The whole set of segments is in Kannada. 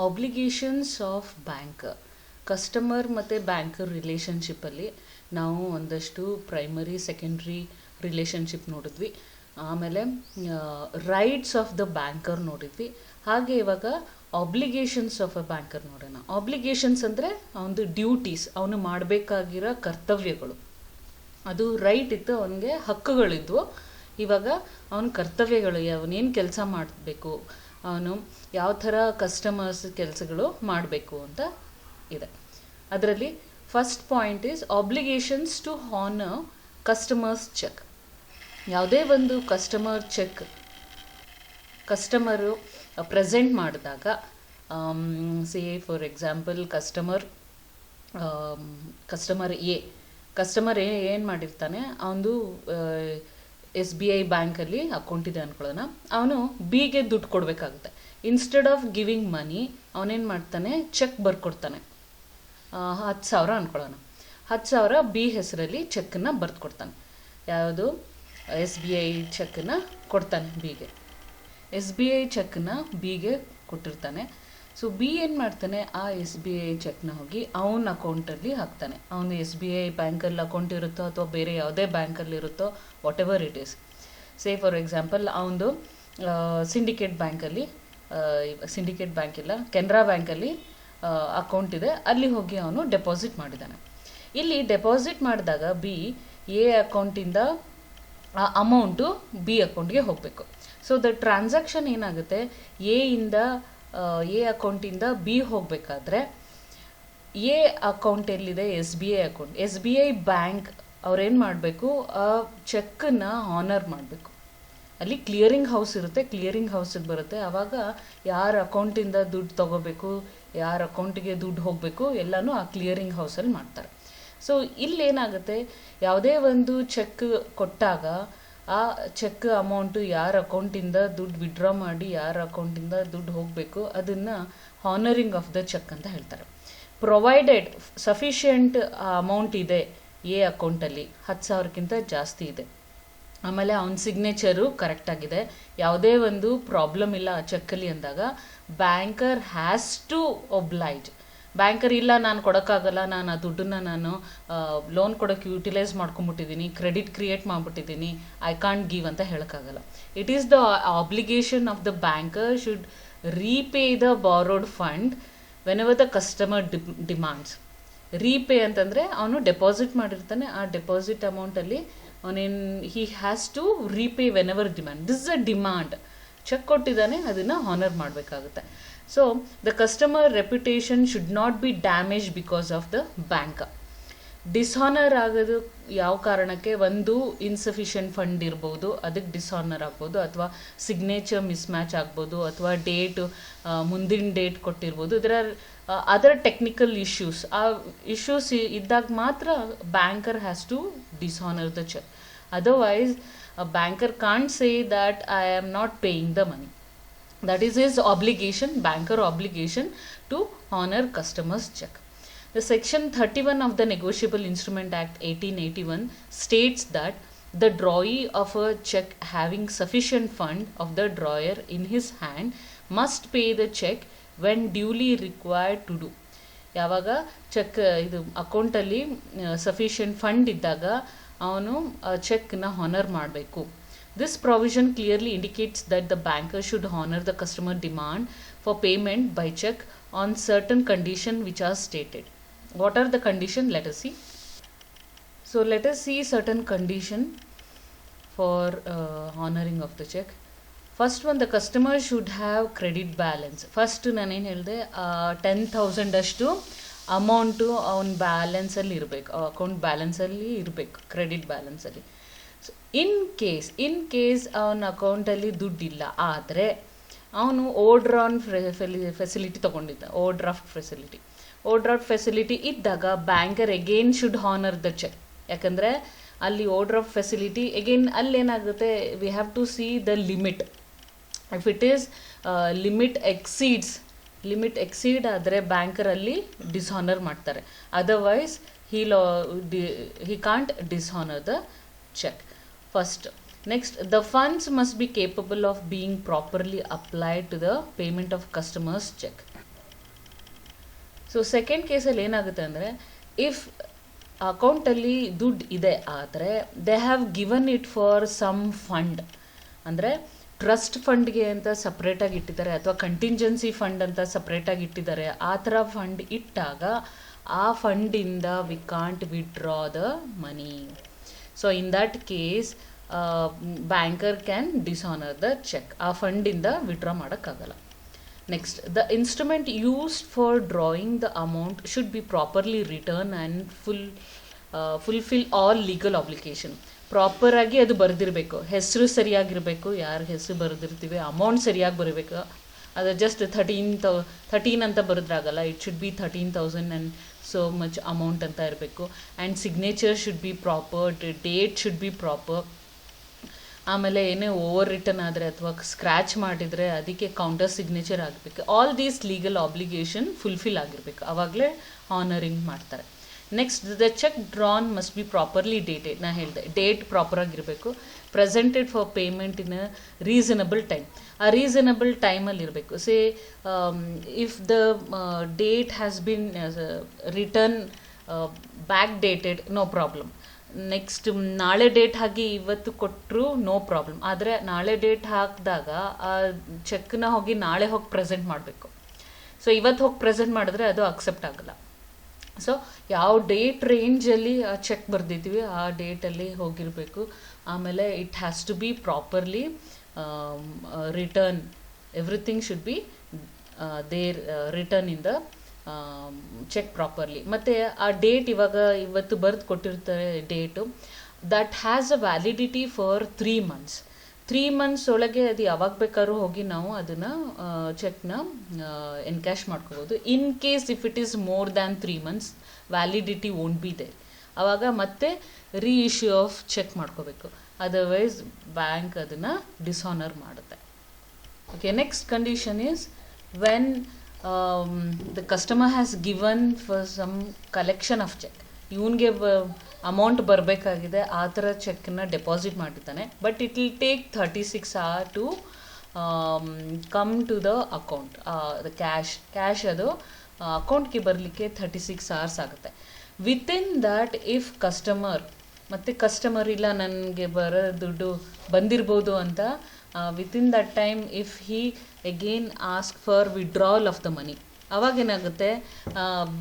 Obligations of banker. ಕಸ್ಟಮರ್ ಮತ್ತು ಬ್ಯಾಂಕರ್ ರಿಲೇಷನ್ಶಿಪ್ಪಲ್ಲಿ ನಾವು ಒಂದಷ್ಟು ಪ್ರೈಮರಿ ಸೆಕೆಂಡ್ರಿ ರಿಲೇಷನ್ಶಿಪ್ ನೋಡಿದ್ವಿ. ಆಮೇಲೆ ರೈಟ್ಸ್ ಆಫ್ ದ ಬ್ಯಾಂಕರ್ ನೋಡಿದ್ವಿ. ಹಾಗೆ ಇವಾಗ ಆಬ್ಲಿಗೇಷನ್ಸ್ ಆಫ್ ಅ ಬ್ಯಾಂಕರ್ ನೋಡೋಣ. ಆಬ್ಲಿಗೇಷನ್ಸ್ ಅಂದರೆ ಅವನದು ಡ್ಯೂಟೀಸ್, ಅವನು ಮಾಡಬೇಕಾಗಿರೋ ಕರ್ತವ್ಯಗಳು. ಅದು ರೈಟ್ ಇತ್ತು, ಅವನಿಗೆ ಹಕ್ಕುಗಳಿದ್ವು. ಇವಾಗ ಅವನ ಕರ್ತವ್ಯಗಳು, ಅವನೇನು ಕೆಲಸ ಮಾಡಬೇಕು, ಅವನು ಯಾವ ಥರ ಕಸ್ಟಮರ್ಸ್ ಕೆಲಸಗಳು ಮಾಡಬೇಕು ಅಂತ ಇದೆ. ಅದರಲ್ಲಿ first point is obligations to honour customer's cheque. ಯಾವುದೇ ಒಂದು ಕಸ್ಟಮರು ಪ್ರೆಸೆಂಟ್ ಮಾಡಿದಾಗ, ಸೇ ಫಾರ್ ಎಕ್ಸಾಂಪಲ್ ಕಸ್ಟಮರ್ ಏನು ಮಾಡಿರ್ತಾನೆ, ಅವನದು SBI ಬ್ಯಾಂಕಲ್ಲಿ ಅಕೌಂಟ್ ಇದೆ ಅಂದ್ಕೊಳ್ಳೋಣ. ಅವನು ಬಿಗೆ ದುಡ್ಡು ಕೊಡಬೇಕಾಗುತ್ತೆ. ಇನ್ಸ್ಟೆಡ್ ಆಫ್ ಗಿವಿಂಗ್ ಮನಿ ಅವನೇನು ಮಾಡ್ತಾನೆ, ಚೆಕ್ ಬರ್ಕೊಡ್ತಾನೆ. 10,000 ಅಂದ್ಕೊಳ್ಳೋಣ. 10,000 ಬಿ ಹೆಸರಲ್ಲಿ ಚೆಕ್ಕನ್ನು ಬರ್ದು ಕೊಡ್ತಾನೆ. ಯಾವುದು SBI ಚೆಕ್ಕನ್ನು ಕೊಡ್ತಾನೆ ಬಿಗೆ. SBI ಚೆಕ್ಕನ್ನ ಬಿಗೆ ಕೊಟ್ಟಿರ್ತಾನೆ. ಸೊ ಬಿ ಏನು ಮಾಡ್ತಾನೆ, ಆ SBI ಚೆಕ್ನ ಹೋಗಿ ಅವನ ಅಕೌಂಟಲ್ಲಿ ಹಾಕ್ತಾನೆ. ಅವನು SBI ಬ್ಯಾಂಕಲ್ಲಿ ಅಕೌಂಟ್ ಇರುತ್ತೋ ಅಥವಾ ಬೇರೆ ಯಾವುದೇ ಬ್ಯಾಂಕಲ್ಲಿ ಇರುತ್ತೋ, what ever it is. Say for example ಅವನದು ಸಿಂಡಿಕೇಟ್ ಬ್ಯಾಂಕ್ ಇಲ್ಲ, ಕೆನರಾ ಬ್ಯಾಂಕಲ್ಲಿ ಅಕೌಂಟ್ ಇದೆ, ಅಲ್ಲಿ ಹೋಗಿ ಅವನು ಡೆಪಾಸಿಟ್ ಮಾಡಿದ್ದಾನೆ. ಇಲ್ಲಿ ಡೆಪಾಸಿಟ್ ಮಾಡಿದಾಗ ಎ ಅಕೌಂಟಿಂದ ಆ ಅಮೌಂಟು ಬಿ ಅಕೌಂಟ್ಗೆ ಹೋಗಬೇಕು. ಸೊ ದ ಟ್ರಾನ್ಸಾಕ್ಷನ್ ಏನಾಗುತ್ತೆ, ಎ ಅಕೌಂಟಿಂದ ಬಿ ಹೋಗಬೇಕಾದ್ರೆ ಎ ಅಕೌಂಟ್ ಎಲ್ಲಿದೆ, SBI ಅಕೌಂಟ್. SBI ಬ್ಯಾಂಕ್ ಅವ್ರೇನು ಮಾಡಬೇಕು, ಆ ಚೆಕ್ಕನ್ನು ಹಾನರ್ ಮಾಡಬೇಕು. ಅಲ್ಲಿ ಕ್ಲಿಯರಿಂಗ್ ಹೌಸ್ ಇರುತ್ತೆ, ಕ್ಲಿಯರಿಂಗ್ ಹೌಸಿಗೆ ಬರುತ್ತೆ. ಆವಾಗ ಯಾರ ಅಕೌಂಟಿಂದ ದುಡ್ಡು ತೊಗೋಬೇಕು, ಯಾರ ಅಕೌಂಟಿಗೆ ದುಡ್ಡು ಹೋಗಬೇಕು, ಎಲ್ಲನೂ ಆ ಕ್ಲಿಯರಿಂಗ್ ಹೌಸಲ್ಲಿ ಮಾಡ್ತಾರೆ. ಸೊ ಇಲ್ಲೇನಾಗುತ್ತೆ, ಯಾವುದೇ ಒಂದು ಚೆಕ್ ಕೊಟ್ಟಾಗ ಆ ಚೆಕ್ ಅಮೌಂಟು ಯಾರ ಅಕೌಂಟಿಂದ ದುಡ್ಡು ವಿಡ್ರಾ ಮಾಡಿ ಯಾರ ಅಕೌಂಟಿಂದ ದುಡ್ಡು ಹೋಗಬೇಕು, ಅದನ್ನು ಹಾನರಿಂಗ್ ಆಫ್ ದ ಚೆಕ್ ಅಂತ ಹೇಳ್ತಾರೆ. ಪ್ರೊವೈಡೆಡ್ ಸಫಿಷಿಯೆಂಟ್ ಅಮೌಂಟ್ ಇದೆ ಎ ಅಕೌಂಟಲ್ಲಿ, 10,000ಕ್ಕಿಂತ ಜಾಸ್ತಿ ಇದೆ, ಆಮೇಲೆ ಅವನ ಸಿಗ್ನೇಚರು ಕರೆಕ್ಟಾಗಿದೆ, ಯಾವುದೇ ಒಂದು ಪ್ರಾಬ್ಲಮ್ ಇಲ್ಲ ಆ ಚೆಕ್ಕಲ್ಲಿ ಅಂದಾಗ banker has to oblige. Banker ಇಲ್ಲ, ನಾನು ಕೊಡೋಕ್ಕಾಗಲ್ಲ, ನಾನು ಆ ದುಡ್ಡನ್ನು ನಾನು ಲೋನ್ ಕೊಡೋಕ್ಕೆ ಯೂಟಿಲೈಸ್ ಮಾಡ್ಕೊಂಬಿಟ್ಟಿದ್ದೀನಿ, ಕ್ರೆಡಿಟ್ ಕ್ರಿಯೇಟ್ ಮಾಡಿಬಿಟ್ಟಿದ್ದೀನಿ, ಐ ಕಾಂಟ್ ಗಿವ್ ಅಂತ ಹೇಳೋಕ್ಕಾಗಲ್ಲ. It is the obligation of the banker should repay the borrowed fund whenever the customer demands. Repay ಅಂತಂದರೆ ಅವನು ಡೆಪಾಸಿಟ್ ಮಾಡಿರ್ತಾನೆ, ಆ ಡೆಪಾಸಿಟ್ ಅಮೌಂಟಲ್ಲಿ he has to repay whenever demand. This is a demand. Cheque ಕೊಟ್ಟಿದ್ದಾನೆ, ಅದನ್ನು ಹಾನರ್ ಮಾಡಬೇಕಾಗುತ್ತೆ. So the customer reputation should not be damage because of the banker. Dishonour ಆಗೋದು ಯಾವ ಕಾರಣಕ್ಕೆ, ಒಂದು ಇನ್ಸಫಿಷಿಯೆಂಟ್ ಫಂಡ್ ಇರ್ಬೋದು, ಅದಕ್ಕೆ ಡಿಸ್ಹಾನರ್ ಆಗ್ಬೋದು, ಅಥವಾ ಸಿಗ್ನೇಚರ್ ಮಿಸ್ಮ್ಯಾಚ್ ಆಗ್ಬೋದು, ಅಥವಾ ಮುಂದಿನ ಡೇಟ್ ಕೊಟ್ಟಿರ್ಬೋದು. ಇದರ ಅದರ್ ಟೆಕ್ನಿಕಲ್ ಇಶ್ಯೂಸ್, ಆ ಇಶ್ಯೂಸ್ ಇದ್ದಾಗ ಮಾತ್ರ banker has to dishonour the cheque. Otherwise banker can't say that I am not paying the money. That is his obligation, banker obligation to honor customer's check. The Section 31 of the Negotiable Instrument Act 1881 states that the drawee of a check having sufficient fund of the drawer in his hand must pay the check when duly required to do. ಯಾವಾಗ ಚೆಕ್ ಇದು ಅಕೌಂಟಲ್ಲಿ ಸಫಿಷಿಯೆಂಟ್ ಫಂಡ್ ಇದ್ದಾಗ ಅವನು ಚೆಕ್ನ ಹಾನರ್ ಮಾಡಬೇಕು. This provision clearly indicates that the banker should honor the customer demand for payment by check on certain conditions which are stated. What are the conditions? Let us see. So let us see certain condition for honoring of the check. First one, the customer should have credit balance. First ನಾನೇನು ಹೇಳಿದೆ, 10,000 ಅಷ್ಟು ಅಮೌಂಟು ಅವನ ಬ್ಯಾಲೆನ್ಸಲ್ಲಿ ಇರಬೇಕು, ಅಕೌಂಟ್ ಬ್ಯಾಲೆನ್ಸಲ್ಲಿ ಇರಬೇಕು, ಕ್ರೆಡಿಟ್ ಬ್ಯಾಲೆನ್ಸಲ್ಲಿ. ಇನ್ ಕೇಸ್ ಅವನ ಅಕೌಂಟಲ್ಲಿ ದುಡ್ಡಿಲ್ಲ ಆದರೆ ಅವನು ಫೆಸಿಲಿಟಿ ತೊಗೊಂಡಿದ್ದ, ಓವರ್ ಡ್ರಾಫ್ಟ್ ಫೆಸಿಲಿಟಿ ಇದ್ದಾಗ banker again should honour the cheque. ಯಾಕಂದರೆ ಅಲ್ಲಿ ಓವರ್ ಡ್ರಾಫ್ಟ್ ಫೆಸಿಲಿಟಿ ಎಗೇನ್ ಅಲ್ಲೇನಾಗುತ್ತೆ, we have to see the limit. If it is limit exceed ಆದರೆ ಬ್ಯಾಂಕರಲ್ಲಿ ಡಿಸ್ಹಾನರ್ ಮಾಡ್ತಾರೆ. Otherwise he can't dishonor the check. First, next, the funds must be capable of being properly applied to the payment of customer's check. So second ಕೇಸಲ್ಲಿ ಏನಾಗುತ್ತೆ ಅಂದರೆ, ಇಫ್ ಅಕೌಂಟಲ್ಲಿ ದುಡ್ಡು ಇದೆ ಆದರೆ they have given it for some fund, ಅಂದರೆ ಟ್ರಸ್ಟ್ ಫಂಡ್ಗೆ ಅಂತ ಸಪ್ರೇಟಾಗಿ ಇಟ್ಟಿದ್ದಾರೆ ಅಥವಾ ಕಂಟಿಂಜೆನ್ಸಿ ಫಂಡ್ ಅಂತ ಸಪ್ರೇಟಾಗಿ ಇಟ್ಟಿದ್ದಾರೆ. ಆ ಥರ ಫಂಡ್ ಇಟ್ಟಾಗ ಆ ಫಂಡಿಂದ we can't withdraw the money. So in that case banker can dishonour the cheque. ಆ ಫಂಡಿಂದ ವಿಡ್ರಾ ಮಾಡೋಕ್ಕಾಗಲ್ಲ. Next, the instrument used for drawing the amount should be properly return and fulfil all legal obligation. ಪ್ರಾಪರಾಗಿ ಅದು ಬರೆದಿರಬೇಕು, ಹೆಸರು ಸರಿಯಾಗಿರಬೇಕು, ಯಾರ ಹೆಸರು ಬರೆದಿರ್ತೀವಿ ಅಮೌಂಟ್ ಸರಿಯಾಗಿ ಬರಬೇಕು. ಅದು ಜಸ್ಟ್ 13 ಅಂತ ಬರೆದ್ರಾಗಲ್ಲ. It should be 13,000 and so much amount ಅಂತ ಇರಬೇಕು. And signature should be proper, date should be proper. ಆಮೇಲೆ ಏನೇ ಓವರ್ ರಿಟರ್ನ್ ಆದರೆ ಅಥವಾ ಸ್ಕ್ರ್ಯಾಚ್ ಮಾಡಿದರೆ ಅದಕ್ಕೆ ಕೌಂಟರ್ ಸಿಗ್ನೇಚರ್ ಆಗಬೇಕು. All these legal obligation fulfil ಆಗಿರಬೇಕು, ಆವಾಗಲೇ ಆನರಿಂಗ್ ಮಾಡ್ತಾರೆ. Next, the cheque drawn must be properly dated. ನಾ ಹೇಳಿದೆ ಡೇಟ್ ಪ್ರಾಪರಾಗಿರಬೇಕು. Presented for payment in a reasonable time. ಆ ರೀಸನಬಲ್ ಟೈಮಲ್ಲಿ ಇರಬೇಕು. Say if the date has been return back dated, no problem. Next, ನಾಳೆ ಡೇಟ್ ಹಾಕಿ ಇವತ್ತು ಕೊಟ್ಟರು ನೋ ಪ್ರಾಬ್ಲಮ್. ಆದರೆ ನಾಳೆ ಡೇಟ್ ಹಾಕಿದಾಗ ಆ ಚೆಕ್ನ ನಾಳೆ ಹೋಗಿ ಪ್ರೆಸೆಂಟ್ ಮಾಡಬೇಕು. ಸೊ ಇವತ್ತು ಹೋಗಿ ಪ್ರೆಸೆಂಟ್ ಮಾಡಿದ್ರೆ ಅದು ಅಕ್ಸೆಪ್ಟ್ ಆಗಲ್ಲ. ಸೊ ಯಾವ ಡೇಟ್ ರೇಂಜಲ್ಲಿ ಆ ಚೆಕ್ ಬರೆದಿದ್ದೀವಿ ಆ ಡೇಟಲ್ಲಿ ಹೋಗಿರಬೇಕು. ಆಮೇಲೆ it has to be properly return. Everything should be there return in the cheque properly. ಮತ್ತು ಆ ಡೇಟ್ ಇವತ್ತು ಬರೆದು ಕೊಟ್ಟಿರ್ತಾರೆ date, that has a validity for 3 months. 3 months ಒಳಗೆ ಅದು ಯಾವಾಗ ಬೇಕಾದ್ರೂ ಹೋಗಿ ನಾವು ಅದನ್ನು ಚೆಕ್ನ ಎನ್ಕ್ಯಾಶ್ ಮಾಡ್ಕೋಬೋದು. In case if it is more than 3 months validity won't be there. ಆವಾಗ ಮತ್ತೆ ರೀಇಶ್ಯೂ ಆಫ್ ಚೆಕ್ ಮಾಡ್ಕೋಬೇಕು, ಅದರ್ವೈಸ್ ಬ್ಯಾಂಕ್ ಅದನ್ನು ಡಿಸಾನರ್ ಮಾಡುತ್ತೆ. Okay, next condition is when the customer has given for some collection of cheque. ಇವನಿಗೆ ಅಮೌಂಟ್ ಬರಬೇಕಾಗಿದೆ, ಆ ಥರ ಚೆಕ್ಕನ್ನು ಡೆಪಾಸಿಟ್ ಮಾಡಿದ್ದಾನೆ. But it will take 36 hours to come to the account. The cash ಅದು ಅಕೌಂಟ್ಗೆ ಬರಲಿಕ್ಕೆ 36 hours ಆಗುತ್ತೆ. ವಿತಿನ್ ದ್ಯಾಟ್ ಇಫ್ ಕಸ್ಟಮರ್ ಇಲ್ಲ ನನಗೆ ಬರೋ ದುಡ್ಡು ಬಂದಿರ್ಬೋದು ಅಂತ, within that time if he again ask for withdrawal of the money, ಅವಾಗೇನಾಗುತ್ತೆ,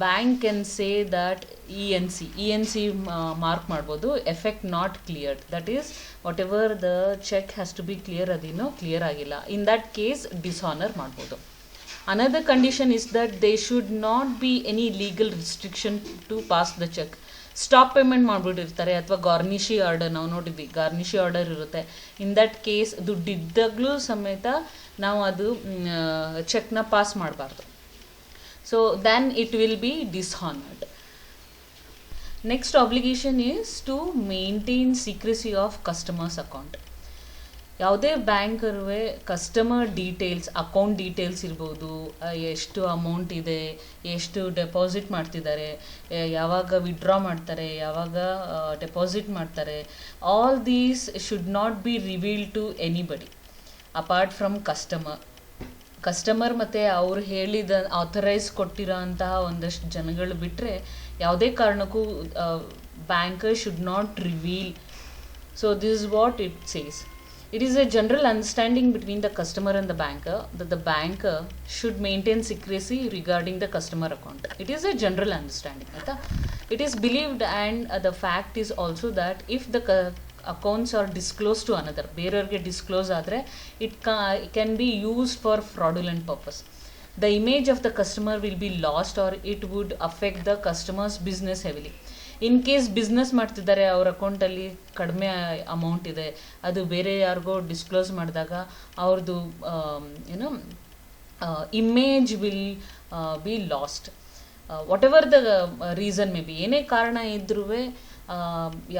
bank can say that E N C mark ಮಾಡ್ಬೋದು, effect not cleared. That is whatever the cheque has to be clear, ಅದೇನೋ ಕ್ಲಿಯರ್ ಆಗಿಲ್ಲ. ಇನ್ ದಟ್ ಕೇಸ್ ಡಿಸಾನರ್ ಮಾಡ್ಬೋದು. Another condition is that they should not be any legal restriction to pass the cheque. Stop payment ಮಾಡಿಬಿಟ್ಟಿರ್ತಾರೆ ಅಥವಾ ಗಾರ್ನಿಷಿ ಆರ್ಡರ್, ನಾವು ನೋಡಿದ್ವಿ ಗಾರ್ನಿಷಿ ಆರ್ಡರ್ ಇರುತ್ತೆ. ಇನ್ ದಟ್ ಕೇಸ್ ದುಡ್ಡಿದ್ದಾಗಲೂ ಸಮೇತ ನಾವು ಅದು ಚೆಕ್ನ ಪಾಸ್ ಮಾಡಬಾರ್ದು. So then it will be dishonored. Next obligation is to maintain secrecy of customer's account. ಯಾವುದೇ ಬ್ಯಾಂಕರುವೆ ಕಸ್ಟಮರ್ ಡೀಟೇಲ್ಸ್, ಅಕೌಂಟ್ ಡೀಟೇಲ್ಸ್ ಇರ್ಬೋದು, ಎಷ್ಟು ಅಮೌಂಟ್ ಇದೆ, ಎಷ್ಟು ಡೆಪಾಸಿಟ್ ಮಾಡ್ತಿದ್ದಾರೆ, ಯಾವಾಗ ವಿಡ್ರಾ ಮಾಡ್ತಾರೆ, ಯಾವಾಗ ಡೆಪಾಸಿಟ್ ಮಾಡ್ತಾರೆ, all these should not be revealed to anybody apart from customer ಮತ್ತು ಅವ್ರು ಹೇಳಿದ ಆಥರೈಸ್ ಕೊಟ್ಟಿರೋ ಅಂತಹ ಒಂದಷ್ಟು ಜನಗಳು ಬಿಟ್ಟರೆ ಯಾವುದೇ ಕಾರಣಕ್ಕೂ banker should not reveal. So this is what it says. It is a general understanding between the customer and the banker that the banker should maintain secrecy regarding the customer account. It is a general understanding. It is believed and the fact is also that if the accounts are disclosed to another, ಬೇರೆಯವರಿಗೆ ಡಿಸ್ಕ್ಲೋಸ್ ಆದರೆ it can be used for fraudulent purpose. The image of the customer will be lost or it would affect the customer's business heavily. In case business ಮಾಡ್ತಿದ್ದಾರೆ, ಅವ್ರ ಅಕೌಂಟಲ್ಲಿ ಕಡಿಮೆ ಅಮೌಂಟ್ ಇದೆ, ಅದು ಬೇರೆ ಯಾರಿಗೋ ಡಿಸ್ಕ್ಲೋಸ್ ಮಾಡಿದಾಗ ಅವ್ರದ್ದು image will be lost. Whatever the reason may be, ಏನೇ ಕಾರಣ ಇದ್ರೂ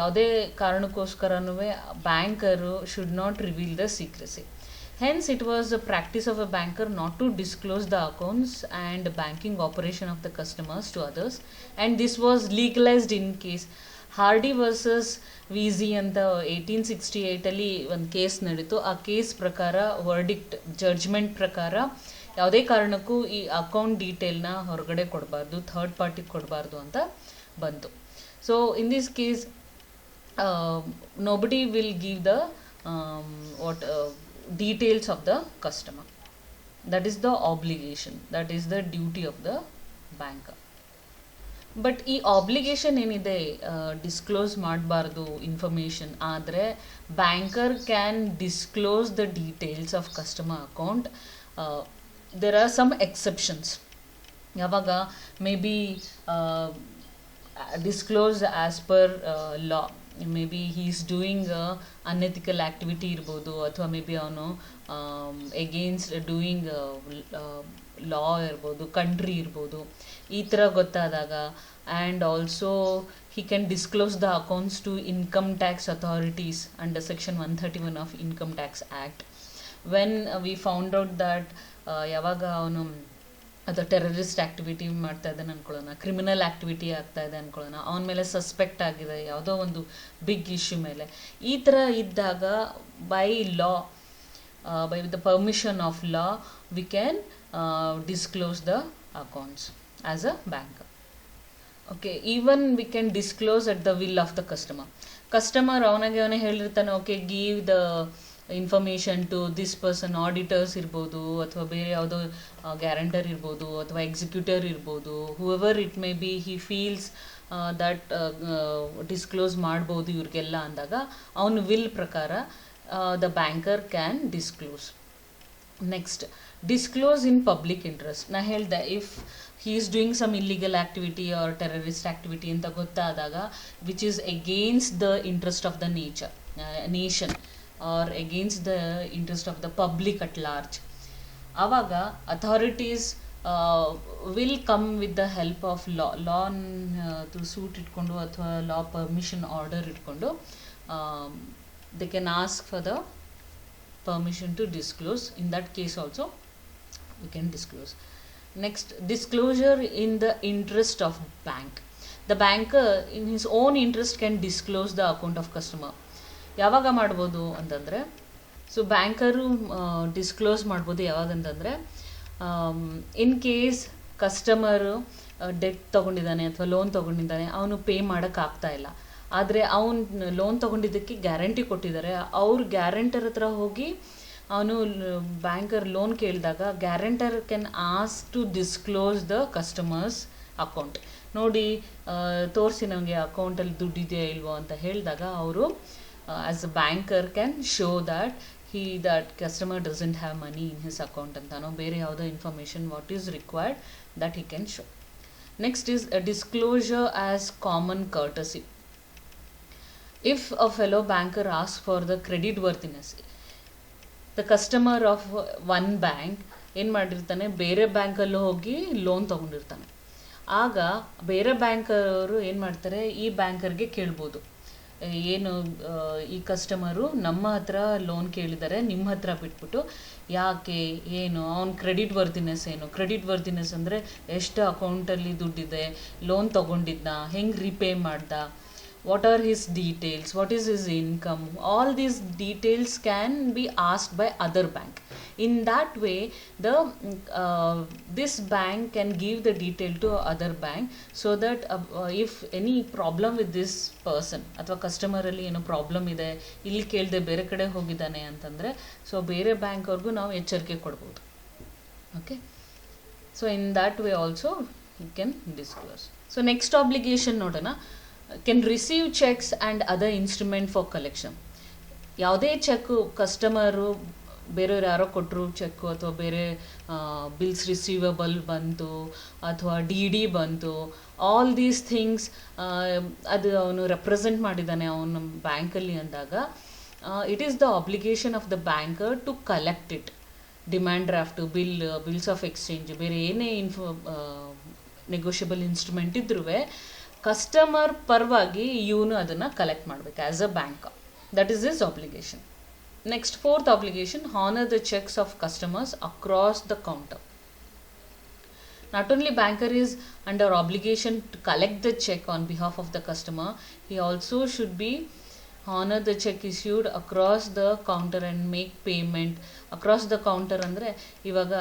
ಯಾವುದೇ ಕಾರಣಕ್ಕೋಸ್ಕರನೂ banker should not reveal the secrecy. Hence, it was a practice of a banker not to disclose the accounts and banking operation of the customers to others, and this was legalized in case Hardy versus VZ ಅಂತ 1868 ಅಲ್ಲಿ ಒಂದು ಕೇಸ್ ನಡೀತು. ಆ ಕೇಸ್ ಪ್ರಕಾರ, ವರ್ಡಿಕ್ಟ್ ಜಡ್ಜ್ಮೆಂಟ್ ಪ್ರಕಾರ, ಯಾವುದೇ ಕಾರಣಕ್ಕೂ ಈ ಅಕೌಂಟ್ ಡೀಟೇಲ್ನ ಹೊರಗಡೆ ಕೊಡಬಾರ್ದು, ಥರ್ಡ್ ಪಾರ್ಟಿಗೆ ಕೊಡಬಾರ್ದು ಅಂತ ಬಂತು. So in this case nobody will give the details of the customer. That is the obligation, that is the duty of the banker. But ಈ ಆಬ್ಲಿಗೇಷನ್ ಏನಿದೆ ಡಿಸ್ಕ್ಲೋಸ್ ಮಾಡಬಾರ್ದು ಇನ್ಫಾರ್ಮೇಷನ್, ಆದರೆ banker can disclose the details of customer account. There are some exceptions. ಯಾವಾಗ may be disclose as per law, may be he is doing unethical activity ಇರ್ಬೋದು, ಅಥವಾ ಮೇ ಬಿ ಅವನು ಎಗೇನ್ಸ್ಟ್ ಡೂಯಿಂಗ್ ಲಾ ಇರ್ಬೋದು, ಕಂಟ್ರಿ ಇರ್ಬೋದು, ಈ ಥರ ಗೊತ್ತಾದಾಗ. And also he can disclose the accounts to income tax authorities under section 131 of Income Tax Act. When we found out that ಯಾವಾಗ ಅವನು ಅದು ಟೆರರಿಸ್ಟ್ ಆ್ಯಕ್ಟಿವಿಟಿ ಮಾಡ್ತಾ ಇದ್ದಾನೆ ಅಂದ್ಕೊಳ್ಳೋಣ, ಕ್ರಿಮಿನಲ್ ಆ್ಯಕ್ಟಿವಿಟಿ ಆಗ್ತಾ ಇದೆ ಅಂದ್ಕೊಳ್ಳೋಣ, ಅವನ ಮೇಲೆ ಸಸ್ಪೆಕ್ಟ್ ಆಗಿದೆ ಯಾವುದೋ ಒಂದು ಬಿಗ್ ಇಶ್ಯೂ ಮೇಲೆ, ಈ ಥರ ಇದ್ದಾಗ by law, by the permission of law, we can disclose the accounts as a banker. Okay, even we can disclose at the will of the customer. Customer ಅವನಾಗೆ ಅವನೇ ಹೇಳಿರ್ತಾನೆ, okay give the information to this person, auditors ಇರ್ಬೋದು, ಅಥವಾ ಬೇರೆ ಯಾವುದೋ ಗ್ಯಾರಂಟರ್ ಇರ್ಬೋದು, ಅಥವಾ ಎಕ್ಸಿಕ್ಯೂಟರ್ ಇರ್ಬೋದು, whoever it may be, he feels that disclose ಮಾಡ್ಬೋದು ಇವ್ರಿಗೆಲ್ಲ ಅಂದಾಗ ಅವನ ವಿಲ್ ಪ್ರಕಾರ the banker can disclose. Next, disclose in public interest. Na ಹೇಳ್ದೆ, if he is doing some illegal activity or terrorist activity ಅಂತ ಗೊತ್ತಾದಾಗ, which is against the interest of the nation or against the interest of the public at large, ಆವಾಗ authorities will come with the help of law to suit ಇಟ್ಕೊಂಡು ಅಥವಾ law permission order ಇಟ್ಕೊಂಡು they can ask for the permission to disclose. In that case also we can disclose. Next, disclosure in the interest of bank. The banker in his own interest can disclose the account of customer. ಯಾವಾಗ ಮಾಡ್ಬೋದು ಅಂತಂದರೆ, ಸೊ ಬ್ಯಾಂಕರು ಡಿಸ್ಕ್ಲೋಸ್ ಮಾಡ್ಬೋದು ಯಾವಾಗಂತಂದರೆ, ಇನ್ ಕೇಸ್ ಕಸ್ಟಮರು ಡೆಟ್ ತೊಗೊಂಡಿದ್ದಾನೆ ಅಥವಾ ಲೋನ್ ತೊಗೊಂಡಿದ್ದಾನೆ, ಅವನು ಪೇ ಮಾಡೋಕ್ಕಾಗ್ತಾ ಇಲ್ಲ, ಆದರೆ ಅವನು ಲೋನ್ ತೊಗೊಂಡಿದ್ದಕ್ಕೆ ಗ್ಯಾರಂಟಿ ಕೊಟ್ಟಿದ್ದಾರೆ, ಅವ್ರ ಗ್ಯಾರಂಟರ್ ಹತ್ರ ಹೋಗಿ ಅವನು ಬ್ಯಾಂಕರ್ ಲೋನ್ ಕೇಳಿದಾಗ guarantor can ask to disclose the customer's account. ನೋಡಿ ತೋರಿಸಿ ನಮಗೆ ಅಕೌಂಟಲ್ಲಿ ದುಡ್ಡಿದೆಯಾ ಇಲ್ವೋ ಅಂತ ಹೇಳಿದಾಗ ಅವರು as a banker can show that customer doesn't have money in his account ಅಂತಾನೋ ಬೇರೆ ಯಾವುದೋ information what is required that he can show. Next is a disclosure as common courtesy. If a fellow banker asks for the credit worthiness, the customer of one bank ಏನು ಮಾಡಿರ್ತಾನೆ, ಬೇರೆ ಬ್ಯಾಂಕಲ್ಲೂ ಹೋಗಿ ಲೋನ್ ತೊಗೊಂಡಿರ್ತಾನೆ. ಆಗ ಬೇರೆ ಬ್ಯಾಂಕವರು ಏನು ಮಾಡ್ತಾರೆ, ಈ ಬ್ಯಾಂಕರ್ಗೆ ಕೇಳ್ಬೋದು, ಏನು ಈ ಕಸ್ಟಮರು ನಮ್ಮ ಹತ್ರ ಲೋನ್ ಕೇಳಿದ್ದಾರೆ, ನಿಮ್ಮ ಹತ್ರ ಬಿಟ್ಬಿಟ್ಟು ಯಾಕೆ, ಏನು ಅವನ ಕ್ರೆಡಿಟ್ ವರ್ದಿನೆಸ್ ಏನು, ಕ್ರೆಡಿಟ್ ವರ್ದಿನೆಸ್ ಅಂದರೆ ಎಷ್ಟು ಅಕೌಂಟಲ್ಲಿ ದುಡ್ಡಿದೆ, ಲೋನ್ ತೊಗೊಂಡಿದ್ದ, ಹೆಂಗೆ ರೀಪೇ ಮಾಡ್ದ, what are his details, what is his income, all these details can be asked by other bank. In that way this bank can give the detail to other bank, so that if any problem with this person ಅಥವಾ ಕಸ್ಟಮರ್ ಅಲ್ಲಿ ಏನೋ ಪ್ರಾಬ್ಲಮ್ ಇದೆ, ಇಲ್ಲಿ ಕೇಳದೆ ಬೇರೆ ಕಡೆ ಹೋಗಿದ್ದಾನೆ ಅಂತಂದರೆ, ಸೊ ಬೇರೆ ಬ್ಯಾಂಕ್ ಅವ್ರಿಗೂ ನಾವು ಎಚ್ಚರಿಕೆ ಕೊಡ್ಬೋದು. Okay, so in that way also you can disclose. So next obligation ನೋಡೋಣ, can receive checks and other instrument for collection. ಯಾವುದೇ ಚೆಕ್ಕು ಕಸ್ಟಮರು ಬೇರೆಯವ್ರು ಯಾರೋ ಕೊಟ್ಟರು ಚೆಕ್ಕು, ಅಥವಾ ಬೇರೆ ಬಿಲ್ಸ್ ರಿಸೀವಬಲ್ ಬಂತು, ಅಥವಾ ಡಿ ಬಂತು, ಆಲ್ ದೀಸ್ ಥಿಂಗ್ಸ್ ಅದು ಅವನು ರೆಪ್ರೆಸೆಂಟ್ ಮಾಡಿದ್ದಾನೆ ಅವನ ಬ್ಯಾಂಕಲ್ಲಿ ಅಂದಾಗ, it is the obligation of the banker to collect it. Demand draft, bills of exchange, ಬೇರೆ ಏನೇ ನೆಗೋಷಿಯಬಲ್ ಇನ್ಸ್ಟ್ರೂಮೆಂಟ್ ಇದ್ರೂ ಕಸ್ಟಮರ್ ಪರವಾಗಿ ಇವನು ಅದನ್ನು ಕಲೆಕ್ಟ್ ಮಾಡಬೇಕು as a bank. That is his obligation. Next, fourth obligation, honour the cheques of customers across the counter. Not only banker is under obligation to collect the check on behalf of the customer, he also should be honor the check issued across the counter and make payment. Across the counter ಅಂದರೆ ಇವಾಗ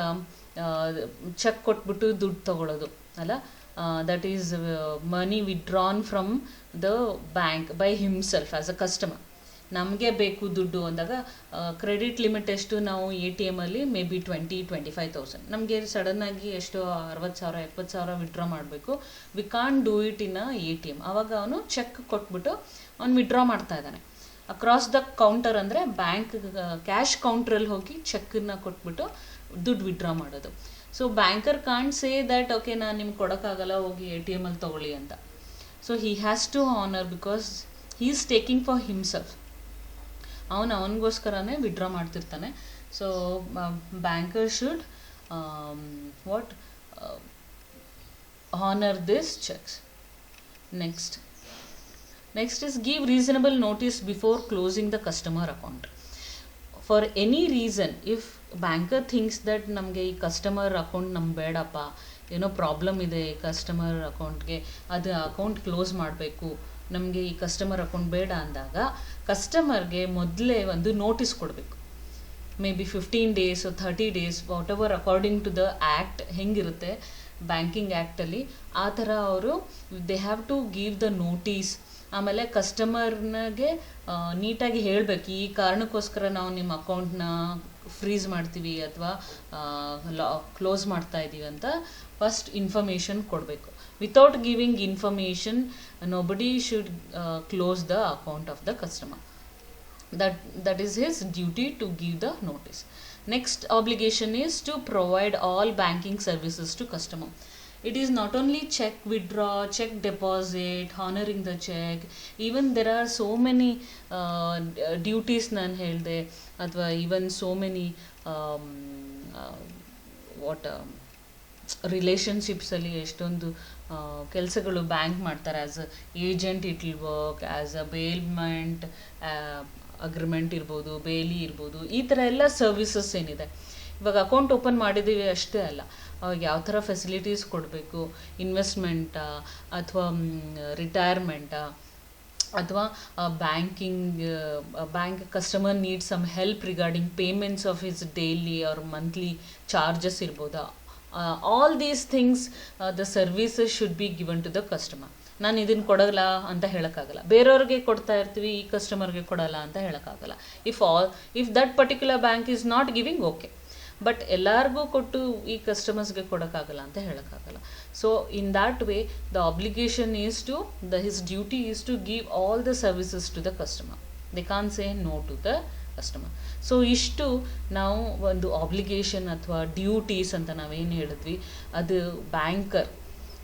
ಚೆಕ್ ಕೊಟ್ಬಿಟ್ಟು ದುಡ್ಡು ತಗೊಳ್ಳೋದು ಅಲ್ಲ, that is money withdrawn from the bank by himself as a customer. ನಮಗೆ ಬೇಕು ದುಡ್ಡು ಅಂದಾಗ ಕ್ರೆಡಿಟ್ ಲಿಮಿಟ್ ಎಷ್ಟು, ನಾವು ATM ಅಲ್ಲಿ ಮೇ ಬಿ 20-25,000, ನಮಗೆ ಸಡನ್ನಾಗಿ ಎಷ್ಟು 60,000 70,000 ವಿಡ್ರಾ ಮಾಡಬೇಕು. We can do it in ATM. ಆವಾಗ ಅವನು ಚೆಕ್ ಕೊಟ್ಬಿಟ್ಟು ಅವ್ನು ವಿಡ್ರಾ ಮಾಡ್ತಾ ಇದ್ದಾನೆ. ಅಕ್ರಾಸ್ ದ ಕೌಂಟರ್ ಅಂದರೆ ಬ್ಯಾಂಕ್ ಕ್ಯಾಶ್ ಕೌಂಟ್ರಲ್ಲಿ ಹೋಗಿ ಚೆಕ್ಕನ್ನು ಕೊಟ್ಬಿಟ್ಟು ದುಡ್ಡು ವಿಡ್ರಾ ಮಾಡೋದು. So banker can't say that okay ನಾನು ನಿಮ್ಗೆ ಕೊಡೋಕ್ಕಾಗಲ್ಲ, ಹೋಗಿ ATM ಅಲ್ಲಿ ತೊಗೊಳ್ಳಿ ಅಂತ. So he has to honour because he is taking for himself. ಅವನಿಗೋಸ್ಕರನೇ ವಿಡ್ರಾ ಮಾಡ್ತಿರ್ತಾನೆ. So banker should what honour this cheques. Next is give reasonable notice before closing the customer account. For any reason, if banker thinks that ನಮಗೆ ಈ ಕಸ್ಟಮರ್ ಅಕೌಂಟ್ ನಮ್ಗೆ ಬೇಡಪ್ಪ, ಏನೋ ಪ್ರಾಬ್ಲಮ್ ಇದೆ ಕಸ್ಟಮರ್ ಅಕೌಂಟ್ಗೆ, ಅದು ಅಕೌಂಟ್ ಕ್ಲೋಸ್ ಮಾಡಬೇಕು, ನಮಗೆ ಈ ಕಸ್ಟಮರ್ ಅಕೌಂಟ್ ಬೇಡ ಅಂದಾಗ ಕಸ್ಟಮರ್ಗೆ ಮೊದಲೇ ಒಂದು ನೋಟಿಸ್ ಕೊಡಬೇಕು. May be 15 days or 30 days, whatever according to the act ಹೆಂಗಿರುತ್ತೆ ಬ್ಯಾಂಕಿಂಗ್ ಆ್ಯಕ್ಟಲ್ಲಿ, ಆ ಥರ ಅವರು they have to give the notice. ಆಮೇಲೆ ಕಸ್ಟಮರ್ನಾಗೆ ನೀಟಾಗಿ ಹೇಳಬೇಕು, ಈ ಕಾರಣಕ್ಕೋಸ್ಕರ ನಾವು ನಿಮ್ಮ ಅಕೌಂಟ್ನ ಫ್ರೀಸ್ ಮಾಡ್ತೀವಿ ಅಥವಾ ಕ್ಲೋಸ್ ಮಾಡ್ತಾ ಇದ್ದೀವಿ ಅಂತ ಫಸ್ಟ್ ಇನ್ಫಾರ್ಮೇಷನ್ ಕೊಡಬೇಕು. Without giving information nobody should close the account of the customer. That is his duty to give the notice. Next obligation is to provide all banking services to customer. It is not only check withdraw, check deposit, honoring the check. Even there are so many duties ನಾನು ಹೇಳಿದೆ, ಅಥವಾ even so many ರಿಲೇಷನ್ಶಿಪ್ಸಲ್ಲಿ ಎಷ್ಟೊಂದು ಕೆಲಸಗಳು ಬ್ಯಾಂಕ್ ಮಾಡ್ತಾರೆ. As a agent it will work, as a ಬೇಲ್ಮೆಂಟ್ agreement ಇರ್ಬೋದು, ಬೇಲಿ ಇರ್ಬೋದು, ಈ ಥರ ಎಲ್ಲ ಸರ್ವಿಸಸ್ ಏನಿದೆ. ಇವಾಗ ಅಕೌಂಟ್ ಓಪನ್ ಮಾಡಿದ್ದೀವಿ ಅಷ್ಟೇ ಅಲ್ಲ, ಅವಾಗ ಯಾವ ಥರ ಫೆಸಿಲಿಟೀಸ್ ಕೊಡಬೇಕು, ಇನ್ವೆಸ್ಟ್ಮೆಂಟಾ ಅಥವಾ ರಿಟೈರ್ಮೆಂಟಾ ಅಥವಾ bank customer need some help regarding payments of his daily or monthly charges ಇರ್ಬೋದಾ, all these things the services should be given to the customer. ನಾನು ಇದನ್ನು ಕೊಡಲ್ಲ ಅಂತ ಹೇಳೋಕ್ಕಾಗಲ್ಲ, ಬೇರೆಯವ್ರಿಗೆ ಕೊಡ್ತಾ ಇರ್ತೀವಿ, ಈ ಕಸ್ಟಮರ್ಗೆ ಕೊಡಲ್ಲ ಅಂತ ಹೇಳೋಕ್ಕಾಗಲ್ಲ. If that particular bank is not giving, okay, but ಎಲ್ಲರಿಗೂ ಕೊಟ್ಟು ಈ ಕಸ್ಟಮರ್ಸ್ಗೆ ಕೊಡೋಕ್ಕಾಗಲ್ಲ ಅಂತ ಹೇಳೋಕ್ಕಾಗಲ್ಲ. So in that way the obligation is to his duty is to give all the services to the customer. They can say no to the customer. So ಇಷ್ಟು ನಾವು ಒಂದು ಆಬ್ಲಿಗೇಷನ್ ಅಥವಾ ಡ್ಯೂಟೀಸ್ ಅಂತ ನಾವೇನು ಹೇಳಿದ್ವಿ, ಅದು ಬ್ಯಾಂಕರ್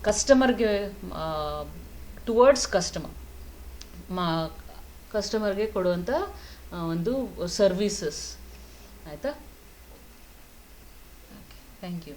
ಕಸ್ಟಮರ್ಗೆ ಟುವರ್ಡ್ಸ್ ಕಸ್ಟಮರ್ಗೆ ಕೊಡುವಂಥ ಒಂದು ಸರ್ವಿಸಸ್. ಆಯಿತಾ? Thank you.